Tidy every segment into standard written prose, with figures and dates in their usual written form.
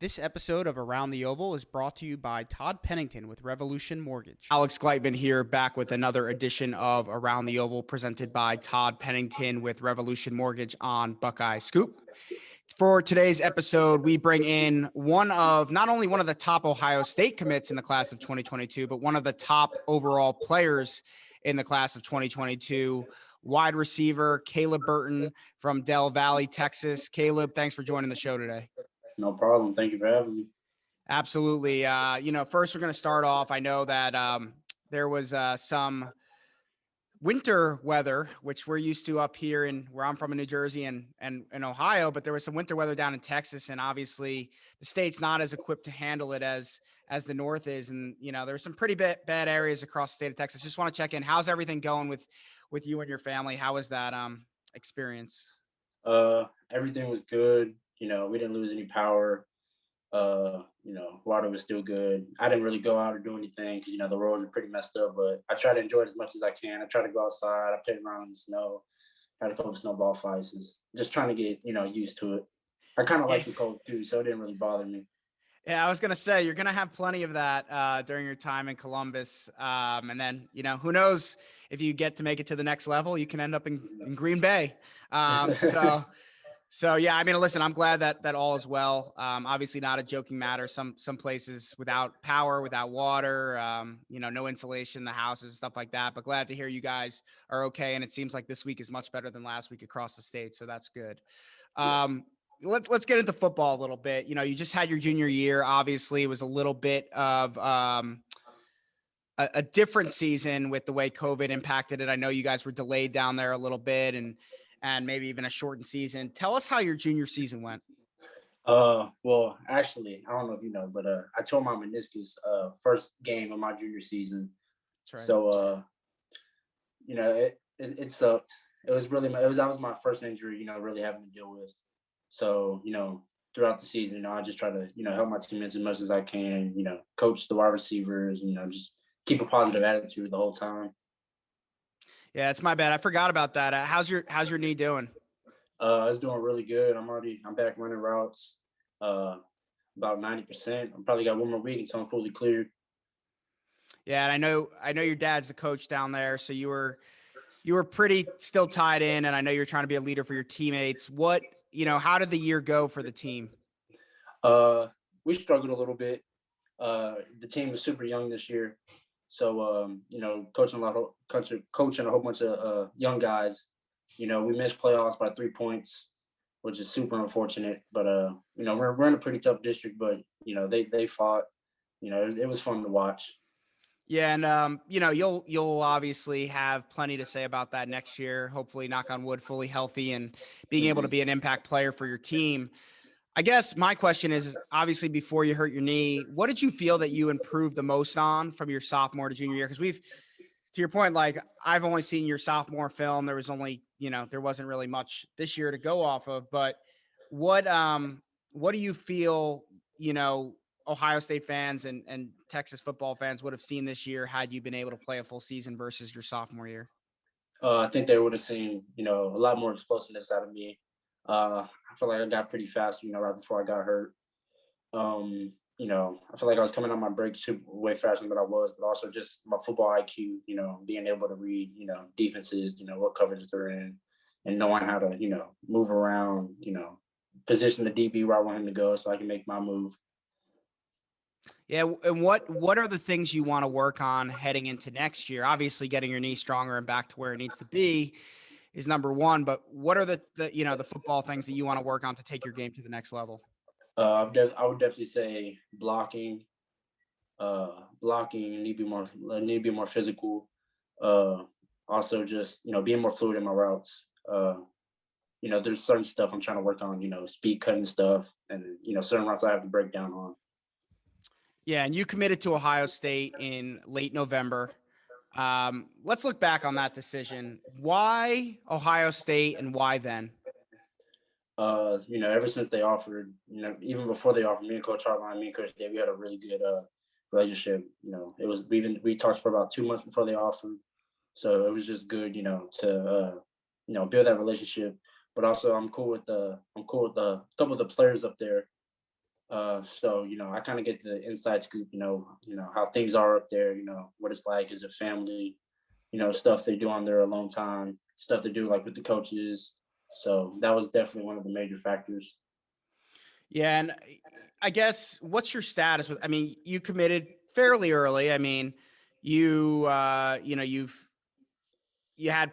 This episode of Around the Oval is brought to you by Todd Pennington with Renovation Mortgage. Alex Gleitman here, back with another edition of Around the Oval presented by Todd Pennington with Renovation Mortgage on Buckeye Scoop. For today's episode, we bring in not only one of the top Ohio State commits in the class of 2022, but one of the top overall players in the class of 2022, wide receiver Caleb Burton from Del Valley, Texas. Caleb, thanks for joining the show today. No problem. Thank you for having me. Absolutely. First we're going to start off. I know that there was some winter weather, which we're used to up here in where I'm from in New Jersey and Ohio, but there was some winter weather down in Texas. And obviously the state's not as equipped to handle it as the North is. And, there's some pretty bad areas across the state of Texas. Just want to check in. How's everything going with you and your family? How was that experience? Everything was good. We didn't lose any power. Water was still good. I didn't really go out or do anything because, the roads were pretty messed up, but I try to enjoy it as much as I can. I try to go outside. I played around in the snow, had a couple snowball fights, just trying to get, used to it. I kind of like the cold too, so it didn't really bother me. Yeah, I was going to say, you're going to have plenty of that during your time in Columbus. And then, who knows if you get to make it to the next level, you can end up in Green Bay. So yeah, listen, I'm glad that all is well. Obviously not a joking matter. Some places without power, without water, no insulation in the houses, stuff like that. But glad to hear you guys are okay. And it seems like this week is much better than last week across the state. So that's good. Let's get into football a little bit. You just had your junior year. Obviously, it was a little bit of a different season with the way COVID impacted it. I know you guys were delayed down there a little bit and maybe even a shortened season. Tell us how your junior season went. Well, actually, I don't know if you know, but I tore my meniscus first game of my junior season. That's right. So it sucked. That was my first injury, really having to deal with. So, throughout the season, I just try to, help my teammates as much as I can, coach the wide receivers, just keep a positive attitude the whole time. Yeah, it's my bad. I forgot about that. How's your knee doing? It's doing really good. I'm back running routes, about 90%. I probably got one more week until I'm fully cleared. Yeah, and I know your dad's the coach down there, so you were pretty still tied in, and I know you're trying to be a leader for your teammates. How did the year go for the team? We struggled a little bit. The team was super young this year. So, coaching a whole bunch of young guys, we missed playoffs by 3 points, which is super unfortunate. But, we're in a pretty tough district, but, they fought. It was fun to watch. Yeah, and, you'll obviously have plenty to say about that next year, hopefully, knock on wood, fully healthy and being able to be an impact player for your team. I guess my question is, obviously, before you hurt your knee, what did you feel that you improved the most on from your sophomore to junior year? Because to your point, like I've only seen your sophomore film. There was only, there wasn't really much this year to go off of. But what do you feel, Ohio State fans and Texas football fans would have seen this year had you been able to play a full season versus your sophomore year? I think they would have seen, a lot more explosiveness out of me. I feel like I got pretty fast, right before I got hurt. I feel like I was coming on my break way faster than I was, but also just my football IQ, being able to read, defenses, what coverage they're in and knowing how to, move around, position the DB where I want him to go so I can make my move. Yeah. And what are the things you want to work on heading into next year? Obviously getting your knee stronger and back to where it needs to be is number one, but what are the football things that you want to work on to take your game to the next level? I would definitely say blocking need to be more physical. Also just, being more fluid in my routes. There's certain stuff I'm trying to work on, speed cutting stuff and, certain routes I have to break down on. Yeah. And you committed to Ohio State in late November. Let's look back on that decision. Why Ohio State and why then? Ever since they offered, even before they offered, me and Coach Hartline, me and Coach Dave, we had a really good relationship. We talked for about 2 months before they offered. So it was just good, to build that relationship. But also I'm cool with a couple of the players up there. So, I kind of get the inside scoop, how things are up there, what it's like as a family, stuff they do on their alone time, stuff they do like with the coaches. So that was definitely one of the major factors. Yeah, and I guess what's your status with? I mean, you committed fairly early. I mean, you had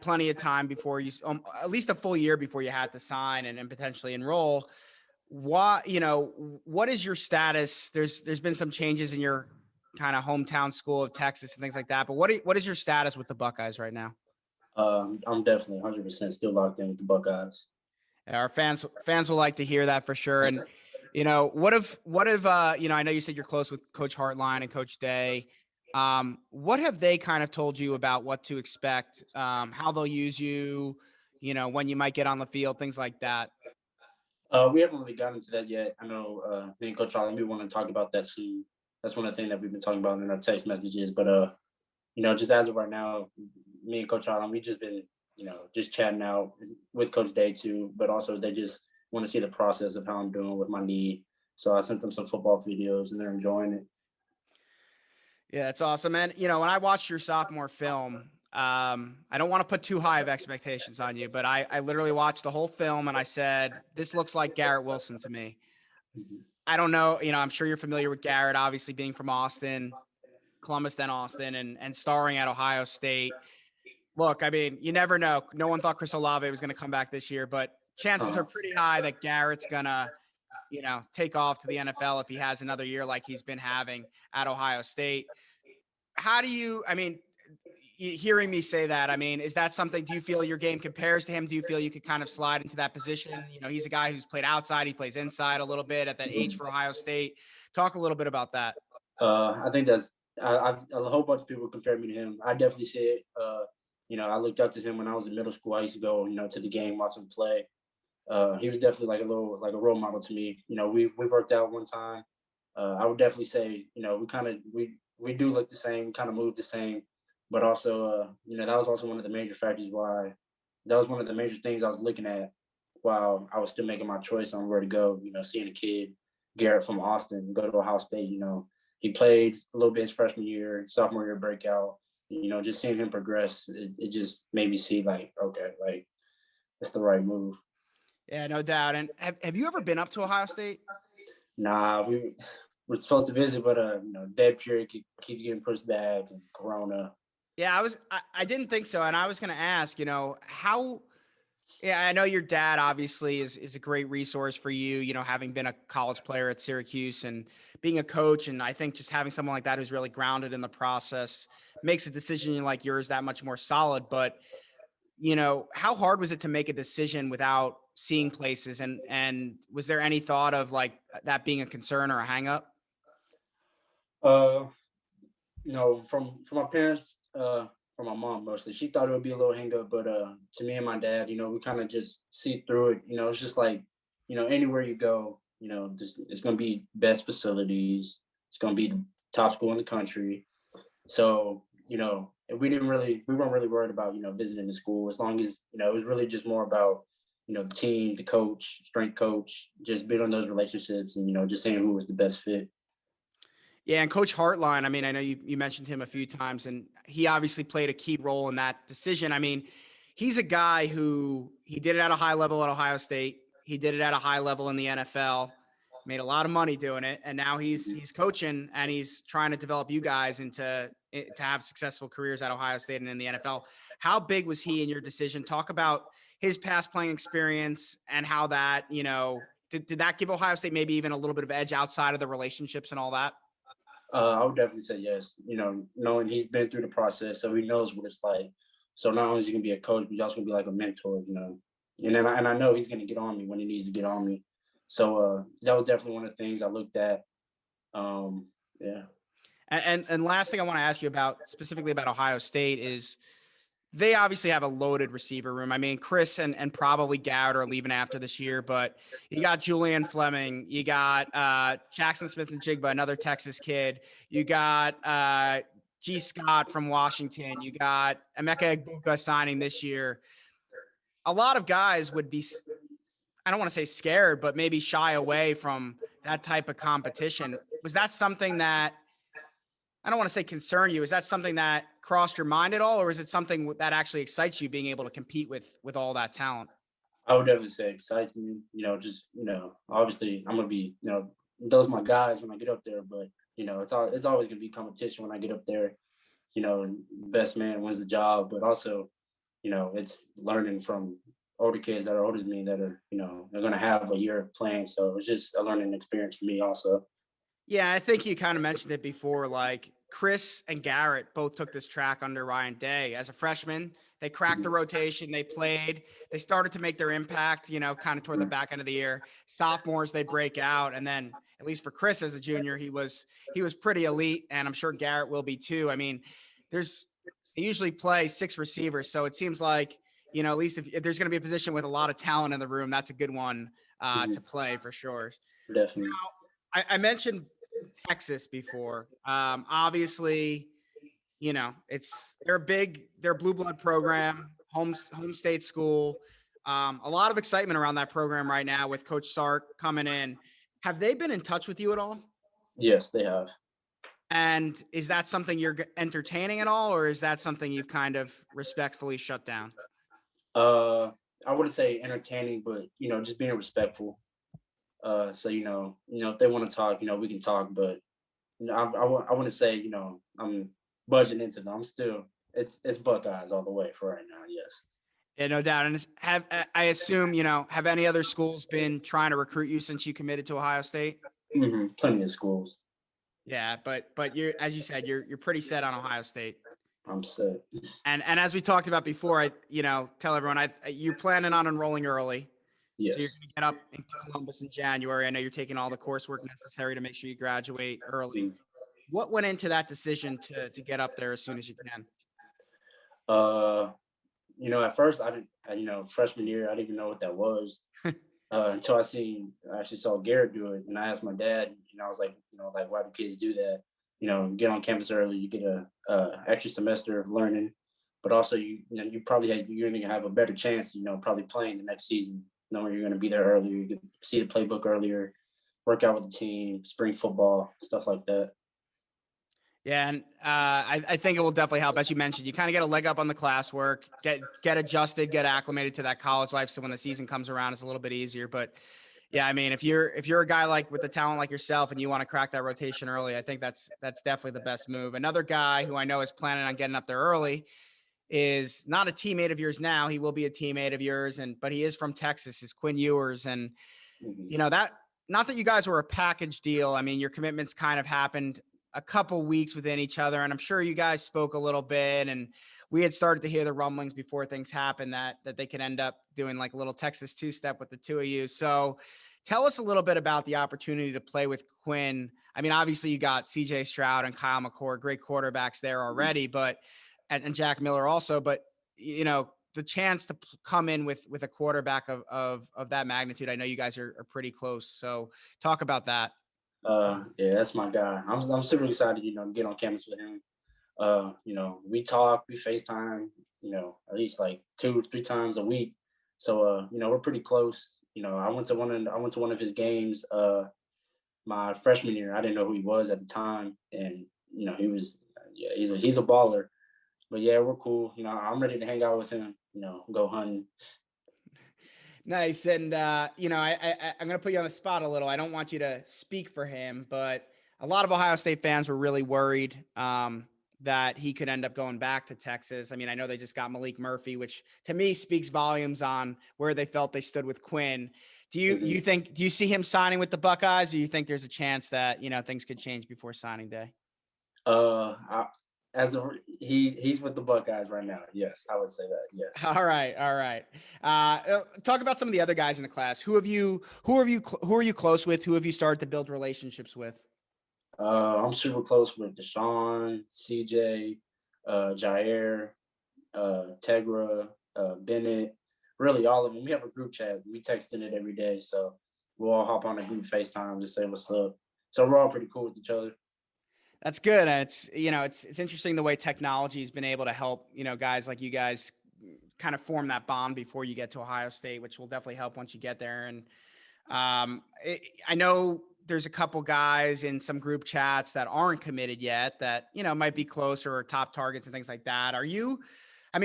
plenty of time before at least a full year before you had to sign and potentially enroll. What is your status? There's been some changes in your kind of hometown school of Texas and things like that. But what is your status with the Buckeyes right now? I'm definitely 100% still locked in with the Buckeyes. Our fans will like to hear that for sure. And what if I know you said you're close with Coach Hartline and Coach Day. What have they kind of told you about what to expect, how they'll use you, when you might get on the field, things like that? We haven't really gotten into that yet. I know me and Coach Hartline, we want to talk about that soon. That's one of the things that we've been talking about in our text messages. But just as of right now, me and Coach Hartline, we just been, just chatting out with Coach Day too, but also they just want to see the process of how I'm doing with my knee. So I sent them some football videos and they're enjoying it. Yeah, that's awesome. And, when I watched your sophomore film, I don't want to put too high of expectations on you, but I literally watched the whole film and I said, this looks like Garrett Wilson to me. Mm-hmm. I don't know, I'm sure you're familiar with Garrett, obviously being from Austin, Columbus, then Austin, and starring at Ohio State. Look, I mean, you never know. No one thought Chris Olave was going to come back this year, but chances are pretty high that Garrett's going to, take off to the NFL if he has another year like he's been having at Ohio State. Hearing me say that, I mean, is that something, do you feel your game compares to him? Do you feel you could kind of slide into that position? He's a guy who's played outside. He plays inside a little bit at that age for Ohio State. Talk a little bit about that. I think that's, a whole bunch of people compare me to him. I definitely see it. I looked up to him when I was in middle school. I used to go, to the game, watch him play. He was definitely like a role model to me. We worked out one time. I would definitely say, we do look the same, we kind of move the same, but also, that was also one of the major factors why, that was one of the major things I was looking at while I was still making my choice on where to go. Seeing a kid, Garrett from Austin, go to Ohio State. He played a little bit his freshman year, sophomore year breakout. Just seeing him progress, it just made me see like, okay, like it's the right move. Yeah, no doubt. And have you ever been up to Ohio State? Nah, we're supposed to visit, but dead period keeps getting pushed back and Corona. Yeah, I didn't think so. And I was going to ask, I know your dad obviously is a great resource for you, having been a college player at Syracuse and being a coach. And I think just having someone like that who's really grounded in the process makes a decision like yours that much more solid. But, how hard was it to make a decision without seeing places? And was there any thought of like that being a concern or a hang up? From my parents, from my mom mostly, she thought it would be a little hang up, but to me and my dad, we kind of just see through it. It's just like, anywhere you go, it's going to be best facilities. It's going to be the top school in the country. So, we weren't really worried about, visiting the school as long as, it was really just more about, the team, the coach, strength coach, just building those relationships and, just seeing who was the best fit. Yeah, and Coach Hartline, I mean, I know you mentioned him a few times, and he obviously played a key role in that decision. I mean, he's a guy who he did it at a high level at Ohio State. He did it at a high level in the NFL, made a lot of money doing it, and now he's coaching and he's trying to develop you guys to have successful careers at Ohio State and in the NFL. How big was he in your decision? Talk about his past playing experience and how that, did that give Ohio State maybe even a little bit of edge outside of the relationships and all that? I would definitely say yes. Knowing he's been through the process, so he knows what it's like. So not only is he gonna be a coach, but he's also gonna be like a mentor. And I know he's gonna get on me when he needs to get on me. So that was definitely one of the things I looked at. Yeah. And last thing I want to ask you about specifically about Ohio State is they obviously have a loaded receiver room. I mean, Chris and probably Garrett are leaving after this year, but you got Julian Fleming, you got Jackson Smith-Njigba, another Texas kid. You got G. Scott from Washington. You got Emeka Egbuka signing this year. A lot of guys would be, I don't want to say scared, but maybe shy away from that type of competition. Was that something that, I don't want to say concern you, is that something that crossed your mind at all, or is it something that actually excites you, being able to compete with all that talent? I would definitely say excites me. Just obviously I'm gonna be those my guys when I get up there, but it's always gonna be competition when I get up there. And best man wins the job, but also it's learning from older kids that are older than me that are they're gonna have a year of playing, so it's just a learning experience for me also. Yeah, I think you kind of mentioned it before. Like Chris and Garrett both took this track under Ryan Day as a freshman. They cracked the rotation. They played. They started to make their impact, kind of toward the back end of the year. Sophomores, they break out, and then at least for Chris as a junior, he was pretty elite, and I'm sure Garrett will be too. I mean, they usually play 6 receivers, so it seems like at least if there's going to be a position with a lot of talent in the room, that's a good one to play for sure. Definitely. I mentioned Texas before. Obviously, they're a blue blood program, home state school. A lot of excitement around that program right now with Coach Sark coming in. Have they been in touch with you at all? Yes, they have. And is that something you're entertaining at all, or is that something you've kind of respectfully shut down? I wouldn't say entertaining, but just being respectful. So if they want to talk, we can talk, but I wouldn't say I'm budging into them. I'm still it's Buckeyes all the way for right now. Yes. Yeah, no doubt. And I assume have any other schools been trying to recruit you since you committed to Ohio State? Plenty of schools. Yeah, but you're, as you said, you're pretty set on Ohio State. I'm set. And as we talked about before, I tell everyone you're planning on enrolling early. Yes. So you're going to get up into Columbus in January. I know you're taking all the coursework necessary to make sure you graduate early. What went into that decision to get up there as soon as you can? At first I didn't, freshman year, I didn't even know what that was until I actually saw Garrett do it. And I asked my dad, I was like, why do kids do that? Get on campus early, you get a extra semester of learning, but also you're going to have a better chance, probably playing the next season, knowing you're going to be there earlier, you can see the playbook earlier, work out with the team, spring football, stuff like that. Yeah, and I think it will definitely help. As you mentioned, you kind of get a leg up on the classwork, get adjusted, get acclimated to that college life. So when the season comes around, it's a little bit easier. But yeah, I mean, if you're a guy with the talent like yourself and you want to crack that rotation early, I think that's definitely the best move. Another guy who I know is planning on getting up there early is not a teammate of yours now. He will be a teammate of yours, but he is from Texas. Is Quinn Ewers, and that, not that you guys were a package deal. I mean, your commitments kind of happened a couple weeks within each other, and I'm sure you guys spoke a little bit, and we had started to hear the rumblings before things happened that they could end up doing like a little Texas 2-step with the two of you. So tell us a little bit about the opportunity to play with Quinn. I mean, obviously you got CJ Stroud and Kyle McCord, great quarterbacks there already, but and Jack Miller also, but the chance to come in with a quarterback of that magnitude, I know you guys are pretty close. So talk about that. Yeah, that's my guy. I'm super excited, to get on campus with him. We talk, we FaceTime, at least like 2-3 times a week. So we're pretty close. I went to one of his games my freshman year. I didn't know who he was at the time, and he was he's a baller. But yeah, we're cool. I'm ready to hang out with him, go hunting. Nice. And, I'm going to put you on the spot a little. I don't want you to speak for him, but a lot of Ohio State fans were really worried that he could end up going back to Texas. I mean, I know they just got Malik Murphy, which to me speaks volumes on where they felt they stood with Quinn. Do you see him signing with the Buckeyes, or do you think there's a chance that, things could change before signing day? He's with the Buckeyes right now. Yes, I would say that. Yes. All right. Talk about some of the other guys in the class. Who are you close with? Who have you started to build relationships with? I'm super close with Deshaun, CJ, Jair, Tegra, Bennett. Really, all of them. We have a group chat. We text in it every day, so we'll all hop on a group FaceTime to say what's up. So we're all pretty cool with each other. That's good. And it's interesting the way technology has been able to help, guys like you guys kind of form that bond before you get to Ohio State, which will definitely help once you get there. And I know there's a couple guys in some group chats that aren't committed yet that, might be closer or top targets and things like that.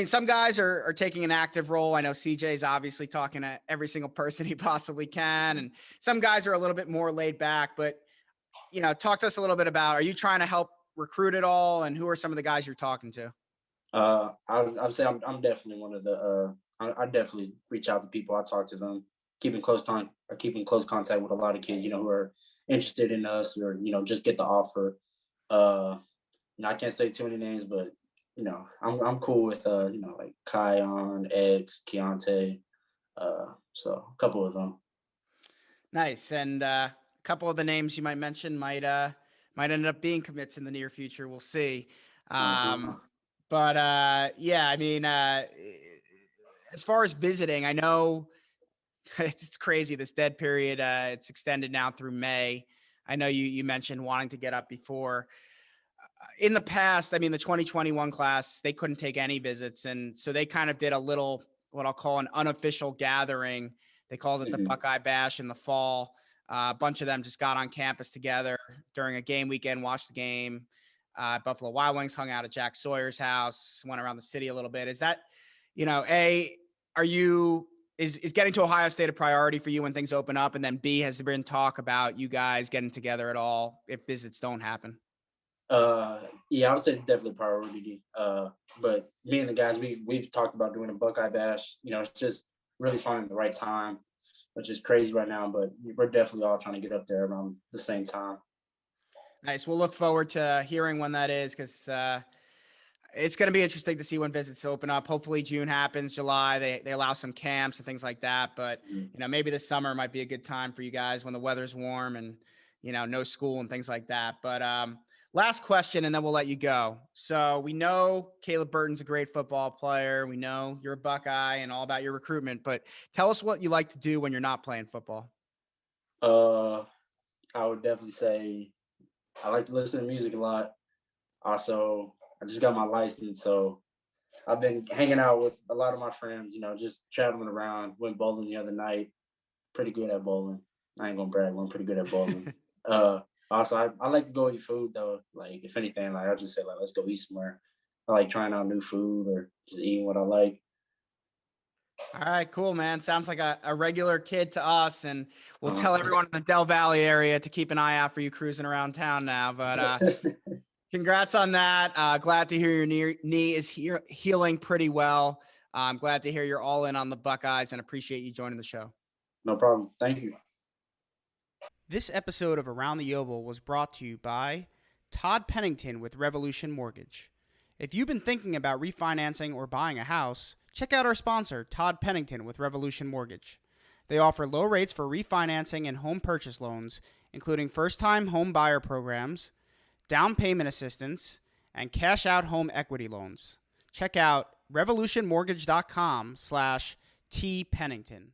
Some guys are taking an active role. I know CJ's obviously talking to every single person he possibly can. And some guys are a little bit more laid back, but, talk to us a little bit about, are you trying to help recruit at all? And who are some of the guys you're talking to? I'd say I'm definitely one of the, I definitely reach out to people. I talk to them, keeping close contact with a lot of kids, who are interested in us or, just get the offer. I can't say too many names, but, I'm cool with, like Kion, X, Keontae. So a couple of them. Nice. And a couple of the names you might mention might end up being commits in the near future. We'll see. As far as visiting, I know it's crazy, this dead period. It's extended now through May. I know you mentioned wanting to get up before. In the past, the 2021 class, they couldn't take any visits. And so they kind of did a little, what I'll call an unofficial gathering. They called it the Buckeye Bash in the fall. A bunch of them just got on campus together during a game weekend, watched the game. Buffalo Wild Wings hung out at Jack Sawyer's house, went around the city a little bit. Is that, is getting to Ohio State a priority for you when things open up? And then B, has there been talk about you guys getting together at all if visits don't happen? Yeah, I would say definitely priority. But me and the guys, we've talked about doing a Buckeye Bash. It's just really finding the right time, which is crazy right now, but we're definitely all trying to get up there around the same time. Nice. We'll look forward to hearing when that is, because it's going to be interesting to see when visits open up. Hopefully June happens, July. They allow some camps and things like that. But, maybe this summer might be a good time for you guys when the weather's warm and, no school and things like that. But last question, and then we'll let you go. So we know Caleb Burton's a great football player. We know you're a Buckeye and all about your recruitment. But tell us what you like to do when you're not playing football. I would definitely say I like to listen to music a lot. Also, I just got my license, so I've been hanging out with a lot of my friends, just traveling around. Went bowling the other night. Pretty good at bowling. I ain't gonna brag, I'm pretty good at bowling. Also, I like to go eat food, though. Like, if anything, like, I'll just say, like, let's go eat somewhere. I like trying out new food or just eating what I like. All right, cool, man. Sounds like a regular kid to us, and we'll tell everyone in the Del Valley area to keep an eye out for you cruising around town now. But congrats on that. Glad to hear your knee is healing pretty well. I'm glad to hear you're all in on the Buckeyes and appreciate you joining the show. No problem. Thank you. This episode of Around the Oval was brought to you by Todd Pennington with Renovation Mortgage. If you've been thinking about refinancing or buying a house, check out our sponsor, Todd Pennington with Renovation Mortgage. They offer low rates for refinancing and home purchase loans, including first-time home buyer programs, down payment assistance, and cash-out home equity loans. Check out revolutionmortgage.com/tpennington.